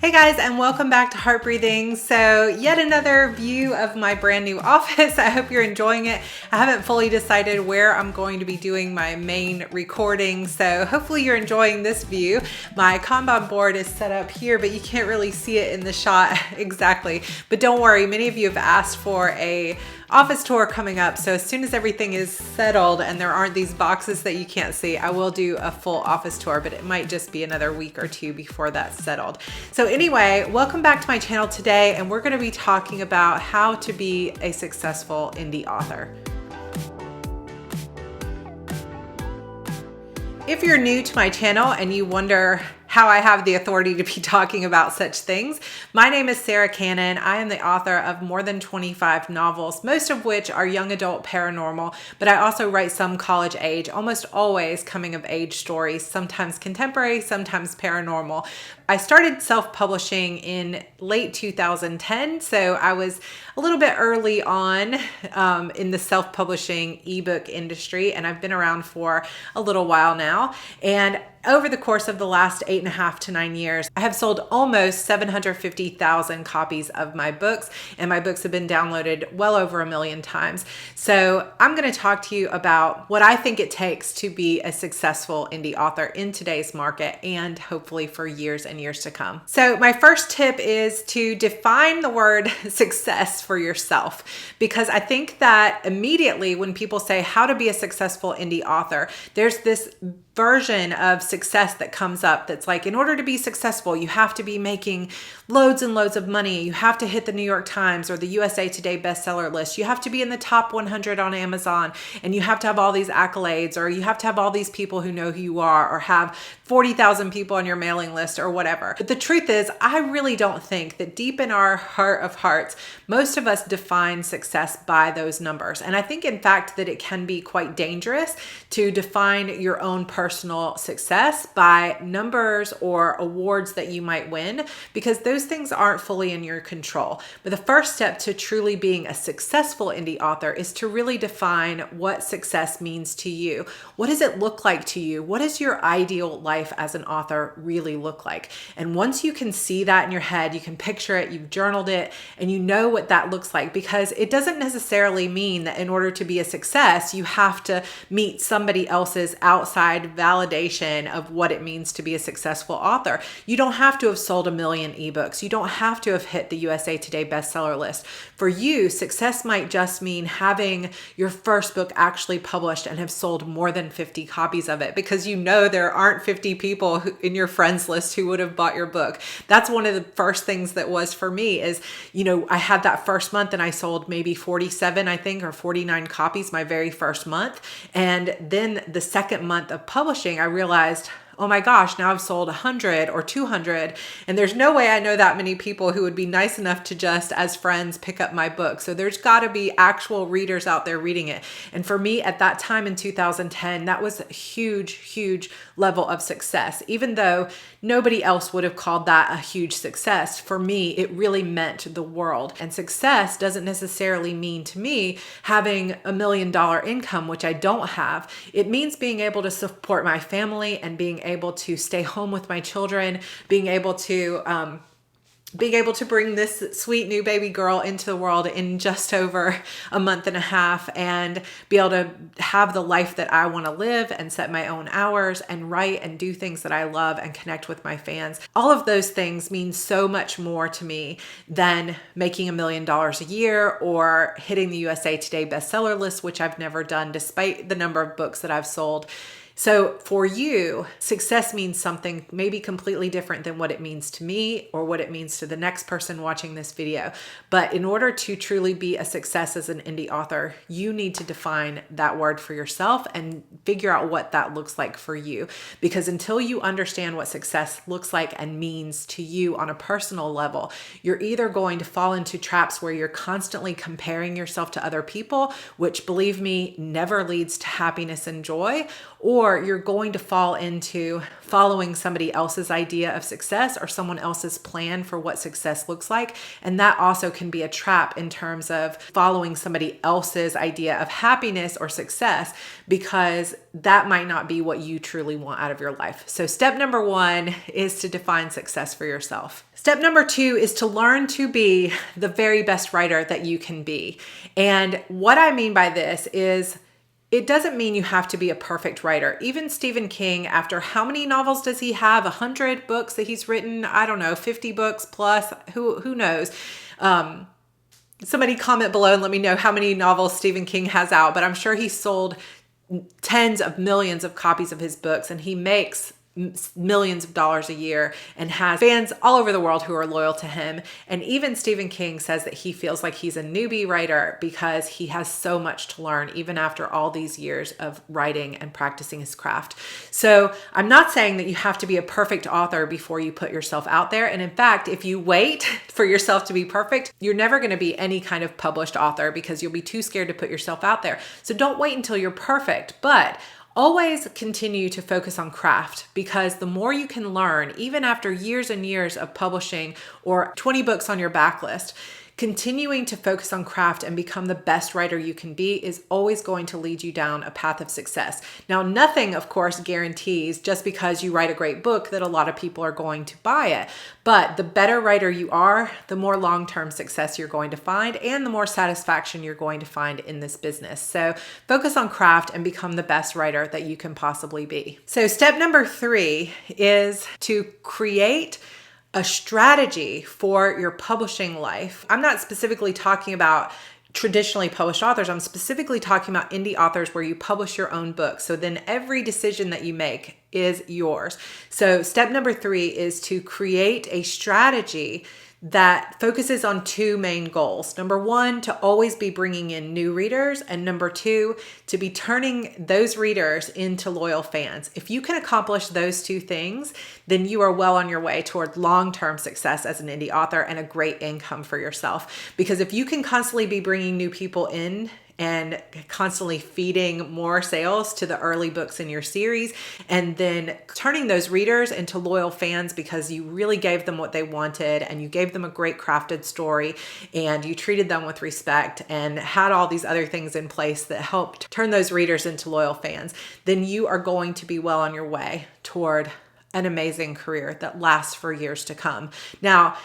Hey guys, and welcome back to Heart Breathing. So yet another view of my brand new office. I hope you're enjoying it. I haven't fully decided where I'm going to be doing my main recording, so hopefully you're enjoying this view. My Kanban board is set up here, but you can't really see it in the shot exactly. But don't worry, many of you have asked for a office tour coming up. So as soon as everything is settled and there aren't these boxes that you can't see, I will do a full office tour, but it might just be another week or two before that's settled. So anyway, welcome back to my channel today, and we're going to be talking about how to be a successful indie author. If you're new to my channel and you wonder how I have the authority to be talking about such things, my name is Sarra Cannon. I am the author of more than 25 novels, most of which are young adult paranormal, but I also write some college age, almost always coming of age stories, sometimes contemporary, sometimes paranormal. I started self-publishing in late 2010, so I was a little bit early on in the self-publishing ebook industry, and I've been around for a little while now. And over the course of the last 8.5 to 9 years, I have sold almost 750,000 copies of my books, and my books have been downloaded well over 1 million times. So I'm going to talk to you about what I think it takes to be a successful indie author in today's market, and hopefully for years and years to come. So my first tip is to define the word success for yourself, because I think that immediately when people say how to be a successful indie author, there's this version of success that comes up that's like, in order to be successful, you have to be making loads and loads of money. You have to hit the New York Times or the USA Today bestseller list. You have to be in the top 100 on Amazon, and you have to have all these accolades, or you have to have all these people who know who you are, or have 40,000 people on your mailing list or whatever. But the truth is, I really don't think that deep in our heart of hearts, most of us define success by those numbers. And I think, in fact, that it can be quite dangerous to define your own personal success by numbers or awards that you might win, because those things aren't fully in your control. But the first step to truly being a successful indie author is to really define what success means to you. What does it look like to you? What does your ideal life as an author really look like? And once you can see that in your head, you can picture it, you've journaled it, and you know what that looks like, because it doesn't necessarily mean that in order to be a success, you have to meet somebody else's outside validation of what it means to be a successful author. You don't have to have sold 1 million ebooks. You don't have to have hit the USA Today bestseller list. For you, success might just mean having your first book actually published and have sold more than 50 copies of it, because you know there aren't 50 people in your friends list who would have bought your book. That's one of the first things that was for me is, I had that first month and I sold maybe 47, I think, or 49 copies my very first month. And then the second month of publishing, I realized, oh my gosh, now I've sold 100 or 200, and there's no way I know that many people who would be nice enough to just, as friends, pick up my book. So there's got to be actual readers out there reading it. And for me at that time in 2010, that was a huge, huge level of success. Even though nobody else would have called that a huge success, for me, it really meant the world. And success doesn't necessarily mean to me having $1 million income, which I don't have. It means being able to support my family and being able to stay home with my children, being able to bring this sweet new baby girl into the world in just over a month and a half, and be able to have the life that I want to live and set my own hours and write and do things that I love and connect with my fans. All of those things mean so much more to me than making $1 million a year or hitting the USA Today bestseller list, which I've never done despite the number of books that I've sold. So for you, success means something maybe completely different than what it means to me or what it means to the next person watching this video. But in order to truly be a success as an indie author, you need to define that word for yourself and figure out what that looks like for you. Because until you understand what success looks like and means to you on a personal level, you're either going to fall into traps where you're constantly comparing yourself to other people, which, believe me, never leads to happiness and joy, or or you're going to fall into following somebody else's idea of success or someone else's plan for what success looks like. And that also can be a trap in terms of following somebody else's idea of happiness or success, because that might not be what you truly want out of your life. So step number 1 is to define success for yourself. Step number 2 is to learn to be the very best writer that you can be. And what I mean by this is, it doesn't mean you have to be a perfect writer. Even Stephen King, after how many novels does he have? 100 books that he's written? I don't know, 50 books plus, who knows? Somebody comment below and let me know how many novels Stephen King has out, but I'm sure he sold tens of millions of copies of his books, and he makes millions of dollars a year and has fans all over the world who are loyal to him. And even Stephen King says that he feels like he's a newbie writer because he has so much to learn even after all these years of writing and practicing his craft. So I'm not saying that you have to be a perfect author before you put yourself out there. And in fact, if you wait for yourself to be perfect, you're never going to be any kind of published author because you'll be too scared to put yourself out there. So don't wait until you're perfect, but always continue to focus on craft, because the more you can learn, even after years and years of publishing or 20 books on your backlist, continuing to focus on craft and become the best writer you can be is always going to lead you down a path of success. Now, nothing, of course, guarantees just because you write a great book that a lot of people are going to buy it. But the better writer you are, the more long-term success you're going to find and the more satisfaction you're going to find in this business. So focus on craft and become the best writer that you can possibly be. So step number 3 is to create a strategy for your publishing life. I'm not specifically talking about traditionally published authors. I'm specifically talking about indie authors where you publish your own book. So then every decision that you make is yours. So step number 3 is to create a strategy that focuses on 2 main goals. Number 1, to always be bringing in new readers. And number 2, to be turning those readers into loyal fans. If you can accomplish those 2 things, then you are well on your way toward long-term success as an indie author and a great income for yourself. Because if you can constantly be bringing new people in and constantly feeding more sales to the early books in your series, and then turning those readers into loyal fans because you really gave them what they wanted and you gave them a great crafted story and you treated them with respect and had all these other things in place that helped turn those readers into loyal fans, then you are going to be well on your way toward an amazing career that lasts for years to come. Now,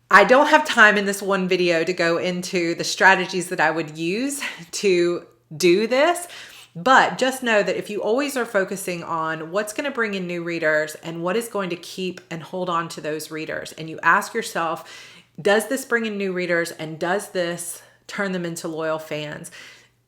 I don't have time in this one video to go into the strategies that I would use to do this, but just know that if you always are focusing on what's going to bring in new readers and what is going to keep and hold on to those readers, and you ask yourself, does this bring in new readers and does this turn them into loyal fans?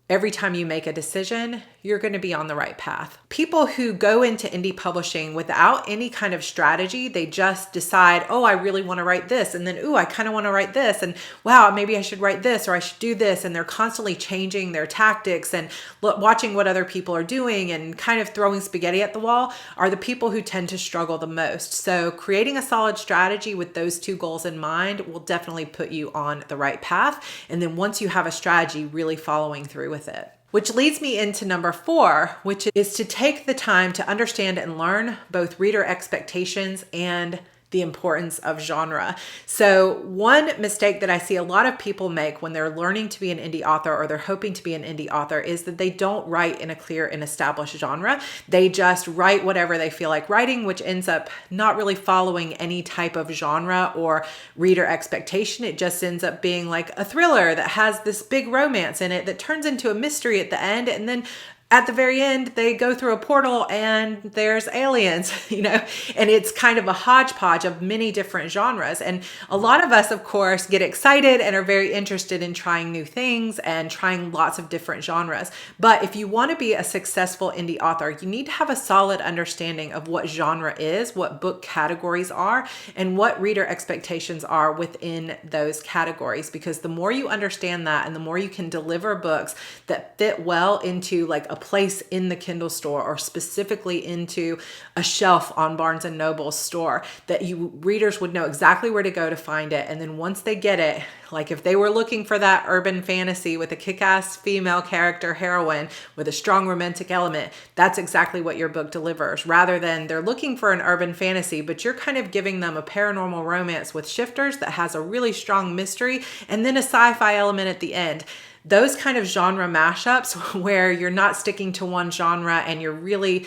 Every time you make a decision, you're going to be on the right path. People who go into indie publishing without any kind of strategy, they just decide, oh, I really want to write this. And then, ooh, I kind of want to write this. And wow, maybe I should write this or I should do this. And they're constantly changing their tactics and watching what other people are doing and kind of throwing spaghetti at the wall are the people who tend to struggle the most. So creating a solid strategy with those 2 goals in mind will definitely put you on the right path. And then once you have a strategy, really following through with it. Which leads me into number 4, which is to take the time to understand and learn both reader expectations and the importance of genre. So one mistake that I see a lot of people make when they're learning to be an indie author or they're hoping to be an indie author is that they don't write in a clear and established genre. They just write whatever they feel like writing, which ends up not really following any type of genre or reader expectation. It just ends up being like a thriller that has this big romance in it that turns into a mystery at the end, and then at the very end, they go through a portal and there's aliens, and it's kind of a hodgepodge of many different genres. And a lot of us, of course, get excited and are very interested in trying new things and trying lots of different genres. But if you want to be a successful indie author, you need to have a solid understanding of what genre is, what book categories are, and what reader expectations are within those categories. Because the more you understand that and the more you can deliver books that fit well into like a place in the Kindle store or specifically into a shelf on Barnes and Noble's store, that you readers would know exactly where to go to find it. And then once they get it, like if they were looking for that urban fantasy with a kick-ass female character heroine with a strong romantic element, that's exactly what your book delivers. Rather than they're looking for an urban fantasy, but you're kind of giving them a paranormal romance with shifters that has a really strong mystery and then a sci-fi element at the end. Those kind of genre mashups where you're not sticking to one genre and you're really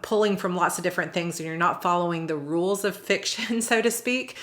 pulling from lots of different things and you're not following the rules of fiction, so to speak,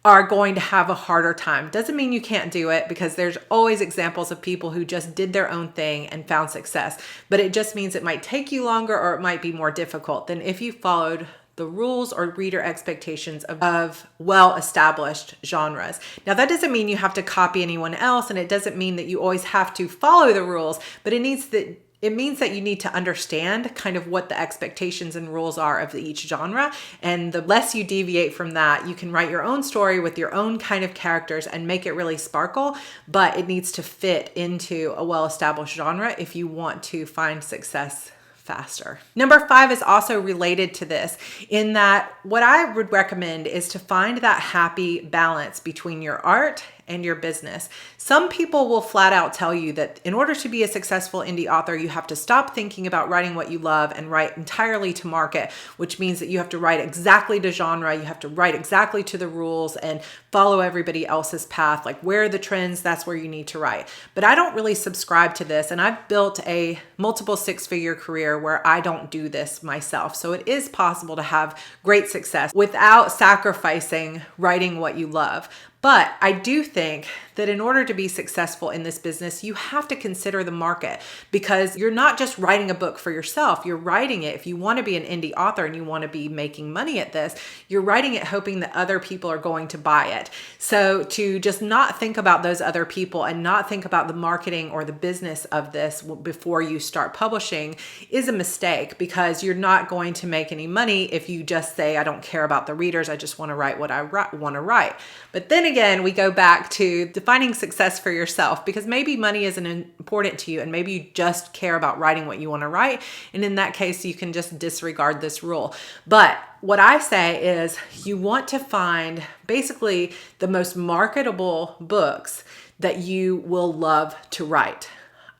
are going to have a harder time. Doesn't mean you can't do it, because there's always examples of people who just did their own thing and found success. But it just means it might take you longer, or it might be more difficult than if you followed the rules or reader expectations of well-established genres. Now, that doesn't mean you have to copy anyone else, and it doesn't mean that you always have to follow the rules, but it means that you need to understand kind of what the expectations and rules are of each genre. And the less you deviate from that, you can write your own story with your own kind of characters and make it really sparkle, but it needs to fit into a well-established genre if you want to find success faster. Number 5 is also related to this, in that what I would recommend is to find that happy balance between your art and your business. Some people will flat out tell you that in order to be a successful indie author, you have to stop thinking about writing what you love and write entirely to market, which means that you have to write exactly to genre, you have to write exactly to the rules and follow everybody else's path. Like, where are the trends, that's where you need to write. But I don't really subscribe to this, and I've built a multiple 6-figure career where I don't do this myself. So it is possible to have great success without sacrificing writing what you love. But I do think that in order to be successful in this business, you have to consider the market, because you're not just writing a book for yourself. You're writing it, if you want to be an indie author and you want to be making money at this, you're writing it hoping that other people are going to buy it. So to just not think about those other people and not think about the marketing or the business of this before you start publishing is a mistake, because you're not going to make any money if you just say, I don't care about the readers, I just want to write what I want to write. But then again, we go back to defining success for yourself, because maybe money isn't important to you and maybe you just care about writing what you want to write. And in that case, you can just disregard this rule. But what I say is you want to find basically the most marketable books that you will love to write.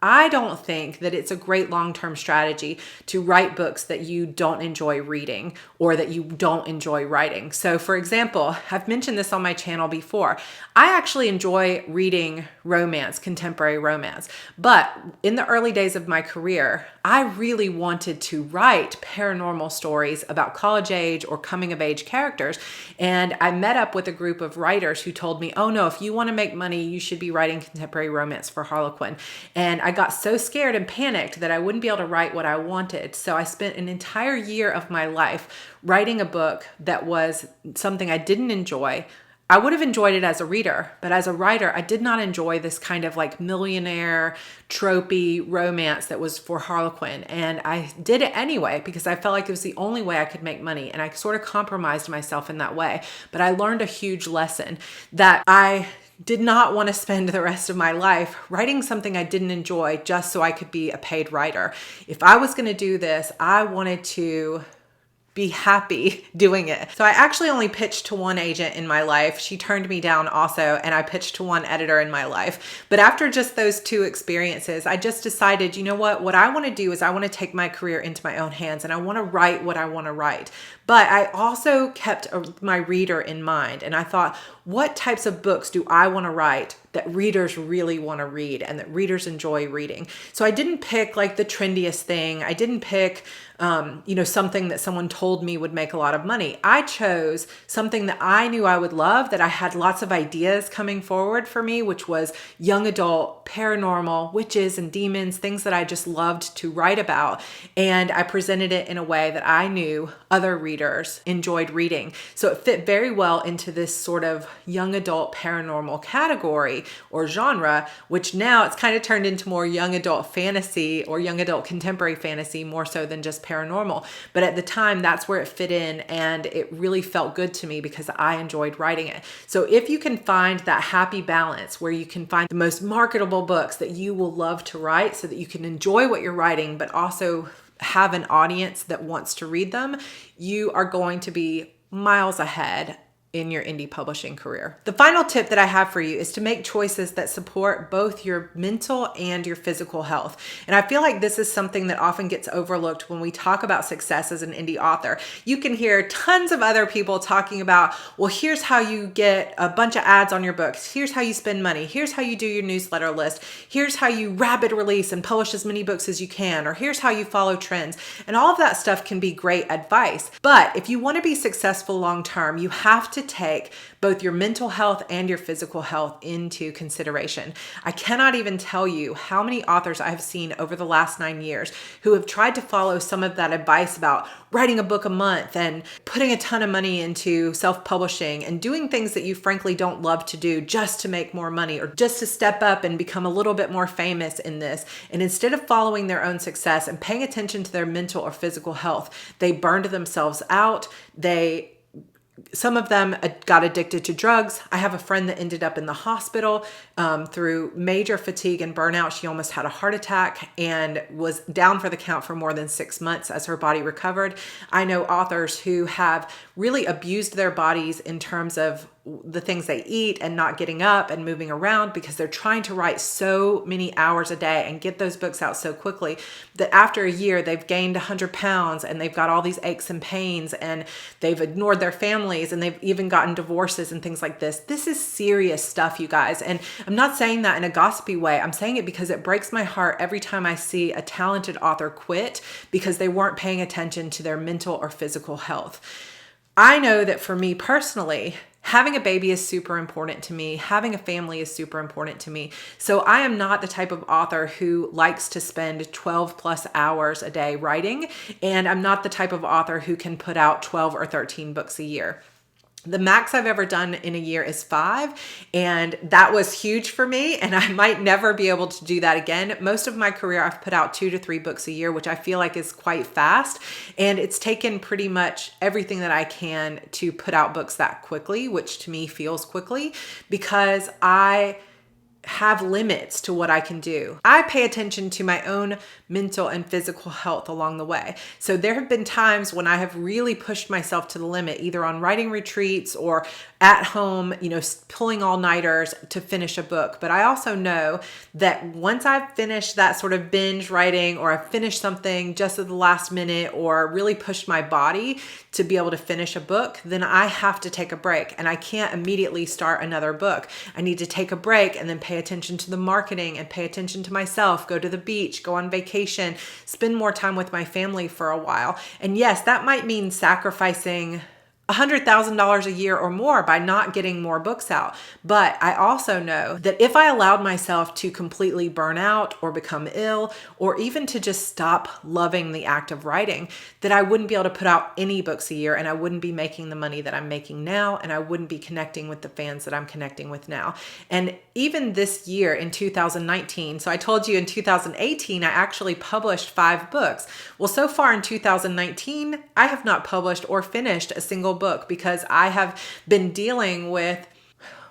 I don't think that it's a great long-term strategy to write books that you don't enjoy reading or that you don't enjoy writing. So for example, I've mentioned this on my channel before. I actually enjoy reading romance, contemporary romance. But in the early days of my career, I really wanted to write paranormal stories about college age or coming of age characters. And I met up with a group of writers who told me, oh no, if you want to make money, you should be writing contemporary romance for Harlequin. And I got so scared and panicked that I wouldn't be able to write what I wanted. So I spent an entire year of my life writing a book that was something I didn't enjoy. I would have enjoyed it as a reader, but as a writer, I did not enjoy this kind of like millionaire, tropey romance that was for Harlequin. And I did it anyway because I felt like it was the only way I could make money. And I sort of compromised myself in that way. But I learned a huge lesson that I did not want to spend the rest of my life writing something I didn't enjoy just so I could be a paid writer. If I was going to do this, I wanted to be happy doing it. So I actually only pitched to one agent in my life. She turned me down also, and I pitched to one editor in my life. But after just those 2 experiences, I just decided, you know what I want to do is I want to take my career into my own hands and I want to write what I want to write. But I also kept my reader in mind, and I thought, what types of books do I want to write that readers really want to read and that readers enjoy reading? So I didn't pick like the trendiest thing. I didn't pick, something that someone told me would make a lot of money. I chose something that I knew I would love, that I had lots of ideas coming forward for me, which was young adult, paranormal, witches and demons, things that I just loved to write about. And I presented it in a way that I knew other readers readers enjoyed reading. So it fit very well into this sort of young adult paranormal category or genre, which now it's kind of turned into more young adult fantasy or young adult contemporary fantasy, more so than just paranormal. But at the time, that's where it fit in, and it really felt good to me because I enjoyed writing it. So if you can find that happy balance where you can find the most marketable books that you will love to write so that you can enjoy what you're writing, but also have an audience that wants to read them, you are going to be miles ahead in your indie publishing career. The final tip that I have for you is to make choices that support both your mental and your physical health. And I feel like this is something that often gets overlooked when we talk about success as an indie author. You can hear tons of other people talking about, well, here's how you get a bunch of ads on your books. Here's how you spend money. Here's how you do your newsletter list. Here's how you rapid release and publish as many books as you can, or here's how you follow trends. And all of that stuff can be great advice. But if you want to be successful long-term, you have to take both your mental health and your physical health into consideration. I cannot even tell you how many authors I have seen over the last 9 years who have tried to follow some of that advice about writing a book a month and putting a ton of money into self-publishing and doing things that you frankly don't love to do just to make more money or just to step up and become a little bit more famous in this. And instead of following their own success and paying attention to their mental or physical health, they burned themselves out. Some of them got addicted to drugs. I have a friend that ended up in the hospital through major fatigue and burnout. She almost had a heart attack and was down for the count for more than 6 months as her body recovered. I know authors who have really abused their bodies in terms of the things they eat and not getting up and moving around because they're trying to write so many hours a day and get those books out so quickly that after a year they've gained 100 pounds and they've got all these aches and pains and they've ignored their families and they've even gotten divorces and things like this. This is serious stuff, you guys. And I'm not saying that in a gossipy way. I'm saying it because it breaks my heart every time I see a talented author quit because they weren't paying attention to their mental or physical health. I know that for me personally, having a baby is super important to me. Having a family is super important to me. So I am not the type of author who likes to spend 12 plus hours a day writing. And I'm not the type of author who can put out 12 or 13 books a year. The max I've ever done in a year is 5, and that was huge for me, and I might never be able to do that again. Most of my career, I've put out 2 to 3 books a year, which I feel like is quite fast, and it's taken pretty much everything that I can to put out books that quickly, which to me feels quickly, because I have limits to what I can do. I pay attention to my own mental and physical health along the way. So there have been times when I have really pushed myself to the limit, either on writing retreats or at home, pulling all-nighters to finish a book. But I also know that once I've finished that sort of binge writing, or I've finished something just at the last minute, or really pushed my body to be able to finish a book, then I have to take a break, and I can't immediately start another book. I need to take a break and then pay attention to the marketing and pay attention to myself, go to the beach, go on vacation, spend more time with my family for a while. And yes, that might mean sacrificing $100,000 a year or more by not getting more books out. But I also know that if I allowed myself to completely burn out or become ill, or even to just stop loving the act of writing, that I wouldn't be able to put out any books a year, and I wouldn't be making the money that I'm making now, and I wouldn't be connecting with the fans that I'm connecting with now. And even this year in 2019, so I told you in 2018, I actually published 5 books. Well, so far in 2019, I have not published or finished a single book because I have been dealing with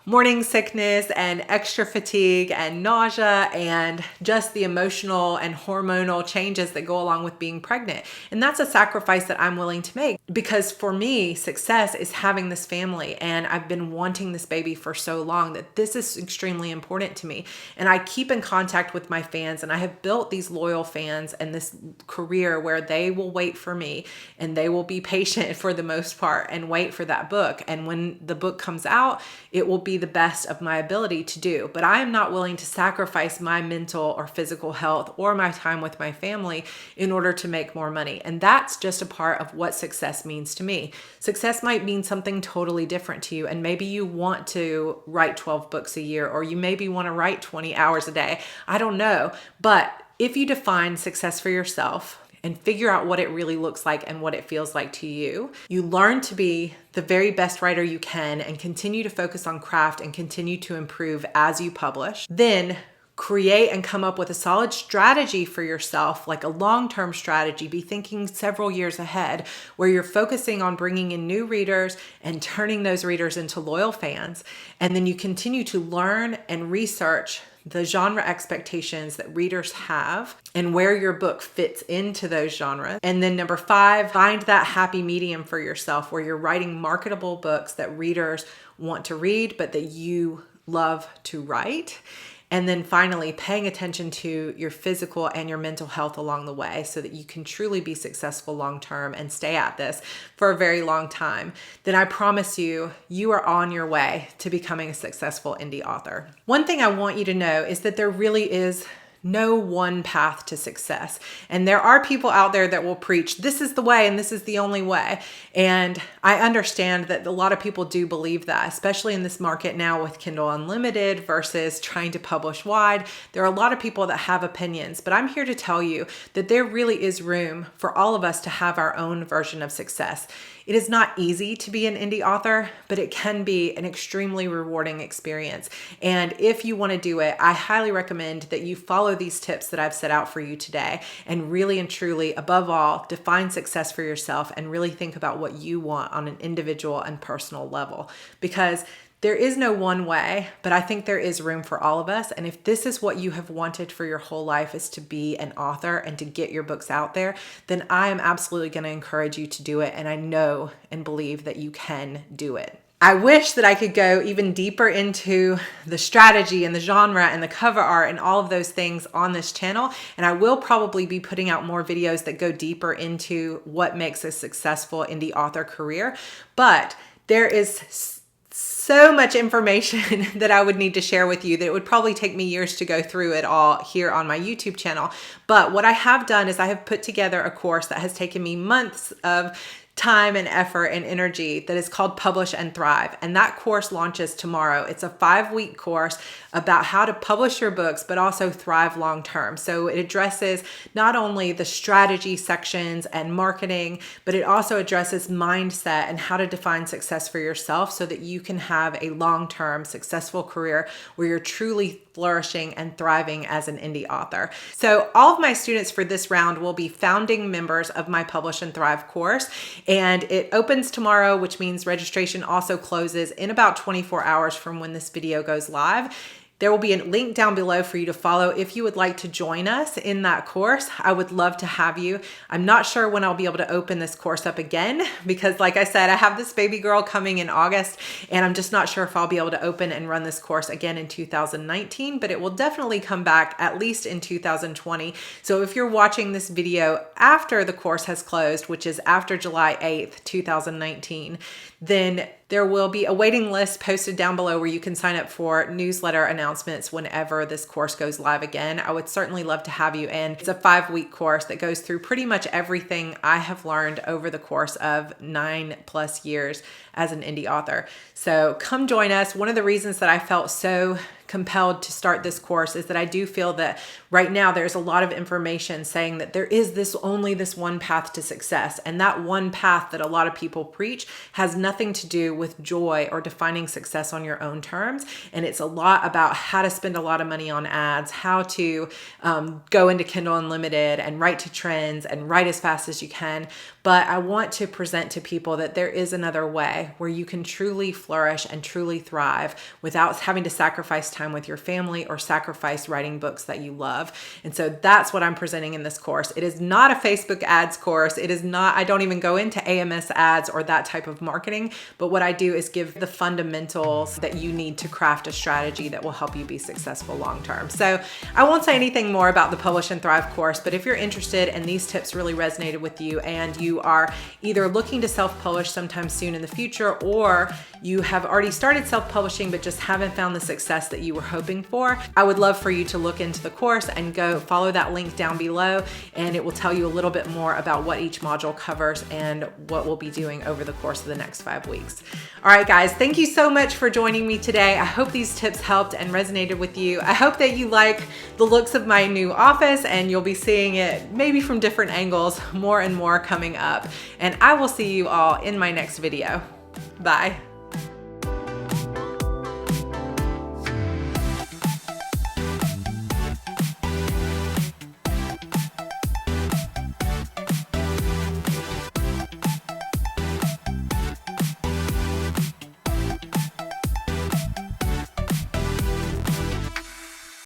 morning sickness and extra fatigue and nausea and just the emotional and hormonal changes that go along with being pregnant. And that's a sacrifice that I'm willing to make, because for me, success is having this family, and I've been wanting this baby for so long that this is extremely important to me. And I keep in contact with my fans, and I have built these loyal fans and this career where they will wait for me and they will be patient for the most part and wait for that book. And when the book comes out, it will be the best of my ability to do. But I am not willing to sacrifice my mental or physical health or my time with my family in order to make more money. And that's just a part of what success means to me. Success might mean something totally different to you. And maybe you want to write 12 books a year, or you maybe want to write 20 hours a day. I don't know. But if you define success for yourself, and figure out what it really looks like and what it feels like to you. You learn to be the very best writer you can and continue to focus on craft and continue to improve as you publish. Then create and come up with a solid strategy for yourself, like a long-term strategy. Be thinking several years ahead where you're focusing on bringing in new readers and turning those readers into loyal fans. And then you continue to learn and research the genre expectations that readers have and where your book fits into those genres. And then number 5, find that happy medium for yourself where you're writing marketable books that readers want to read, but that you love to write. And then finally, paying attention to your physical and your mental health along the way so that you can truly be successful long-term and stay at this for a very long time. Then I promise you, you are on your way to becoming a successful indie author. One thing I want you to know is that there really is no one path to success. And there are people out there that will preach, this is the way and this is the only way. And I understand that a lot of people do believe that, especially in this market now with Kindle Unlimited versus trying to publish wide. There are a lot of people that have opinions, but I'm here to tell you that there really is room for all of us to have our own version of success. It is not easy to be an indie author, but it can be an extremely rewarding experience. And if you want to do it, I highly recommend that you follow these tips that I've set out for you today and really and truly, above all, define success for yourself and really think about what you want on an individual and personal level. Because there is no one way, but I think there is room for all of us. And if this is what you have wanted for your whole life, is to be an author and to get your books out there, then I am absolutely going to encourage you to do it. And I know and believe that you can do it. I wish that I could go even deeper into the strategy and the genre and the cover art and all of those things on this channel. And I will probably be putting out more videos that go deeper into what makes a successful indie author career. But there is so much information that I would need to share with you that it would probably take me years to go through it all here on my YouTube channel. But what I have done is I have put together a course that has taken me months of time and effort and energy that is called Publish and Thrive. And that course launches tomorrow. It's a 5-week course about how to publish your books, but also thrive long-term. So it addresses not only the strategy sections and marketing, but it also addresses mindset and how to define success for yourself so that you can have a long-term successful career where you're truly flourishing and thriving as an indie author. So all of my students for this round will be founding members of my Publish and Thrive course. And it opens tomorrow, which means registration also closes in about 24 hours from when this video goes live. There will be a link down below for you to follow if you would like to join us in that course. I would love to have you. I'm not sure when I'll be able to open this course up again because, like I said, I have this baby girl coming in August, and I'm just not sure if I'll be able to open and run this course again in 2019, but it will definitely come back at least in 2020. So if you're watching this video after the course has closed, which is after July 8th, 2019, then there will be a waiting list posted down below where you can sign up for newsletter announcements whenever this course goes live again. I would certainly love to have you in. It's a 5-week course that goes through pretty much everything I have learned over the course of 9+ years as an indie author. So come join us. One of the reasons that I felt so compelled to start this course is that I do feel that right now there's a lot of information saying that there is only this one path to success. And that one path that a lot of people preach has nothing to do with joy or defining success on your own terms. And it's a lot about how to spend a lot of money on ads, how to go into Kindle Unlimited and write to trends and write as fast as you can. But I want to present to people that there is another way where you can truly flourish and truly thrive without having to sacrifice time with your family or sacrifice writing books that you love. And so that's what I'm presenting in this course. It is not a Facebook ads course. It is not, I don't even go into AMS ads or that type of marketing, but what I do is give the fundamentals that you need to craft a strategy that will help you be successful long-term. So I won't say anything more about the Publish and Thrive course, but if you're interested and these tips really resonated with you and you are either looking to self-publish sometime soon in the future, or you have already started self-publishing but just haven't found the success that you were hoping for, I would love for you to look into the course and go follow that link down below, and it will tell you a little bit more about what each module covers and what we'll be doing over the course of the next 5 weeks. All right, guys, thank you so much for joining me today. I hope these tips helped and resonated with you. I hope that you like the looks of my new office, and you'll be seeing it maybe from different angles more and more coming up. And I will see you all in my next video. Bye.